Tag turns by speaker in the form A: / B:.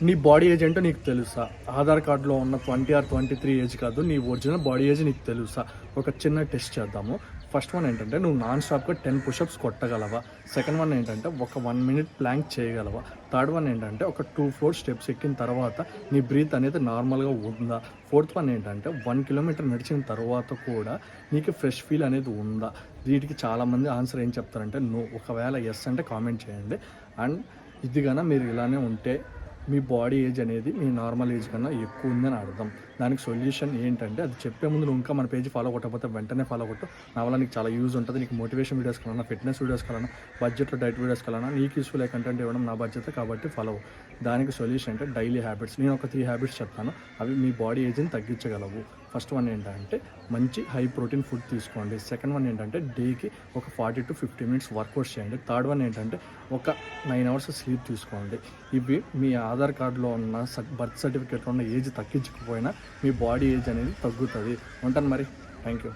A: నీ body age ఏంటో నీకు తెలుసా? ఆధార్ కార్డులో ఉన్న 20 ఆర్ 23 ఏజ్ కాదు, నీ ఒరిజినల్ బాడీ ఏజ్ నీకు తెలుసా? ఒక చిన్న టెస్ట్ చేద్దాము. ఫస్ట్ వన్ ఏంటంటే, నువ్వు నాన్ స్టాప్గా 10 పుషప్స్ కొట్టగలవా? సెకండ్ వన్ ఏంటంటే, ఒక 1 మినిట్ ప్లాంక్ చేయగలవా? థర్డ్ వన్ ఏంటంటే, ఒక 2 ఫ్లోర్ స్టెప్స్ ఎక్కిన తర్వాత నీ బ్రీత్ అనేది నార్మల్గా ఉందా? ఫోర్త్ వన్ ఏంటంటే, 1 కిలోమీటర్ నడిచిన తర్వాత కూడా నీకు ఫ్రెష్ ఫీల్ అనేది ఉందా? వీటికి చాలామంది ఆన్సర్ ఏం చెప్తారంటే నో. ఒకవేళ ఎస్ అంటే కామెంట్ చేయండి. అండ్ ఇది కన్నా మీరు ఇలానే ఉంటే మీ బాడీ ఏజ్ అనేది మీ నార్మల్ ఏజ్ కన్నా ఎక్కువ ఉందని అర్థం. దానికి సొల్యూషన్ ఏంటంటే, అది చెప్పే ముందు నువ్వు ఇంకా మన పేజ్ ఫాలో కొట్టకపోతే వెంటనే ఫాలో కొట్టు. నా వల్ల నీకు చాలా యూజ్ ఉంటుంది. నీకు మోటివేషన్ వీడియోస్ కావాలన్నా, ఫిట్నెస్ వీడియోస్ కావాలన్నా, బడ్జెట్లో డైట్ వీడియోస్ కావాలన్నా, నీకు యూస్ఫుల్ అయ్యే కంటెంట్ ఇవ్వడం నా బడ్జెట్ కాబట్టి ఫాలో. దానికి సొల్యూషన్ అంటే డైలీ హ్యాబిట్స్. నేను ఒక 3 హ్యాబిట్స్ చెప్తాను, అవి మీ బాడీ ఏజ్ని తగ్గించగలవు. ఫస్ట్ వన్ ఏంటంటే, మంచి హై ప్రోటీన్ ఫుడ్ తీసుకోండి. సెకండ్ వన్ ఏంటంటే, డేకి ఒక 40 to 50 మినిట్స్ వర్కౌట్స్ చేయండి. థర్డ్ వన్ ఏంటంటే, ఒక 9 అవర్స్ స్లీప్ తీసుకోండి. ఇవి మీ ఆధార్ కార్డులో ఉన్న బర్త్ సర్టిఫికేట్లో ఉన్న ఏజ్ తగ్గించకపోయినా మీ బాడీ ఏజ్ అనేది తగ్గుతుంది. ఉంటాను మరి. Thank you.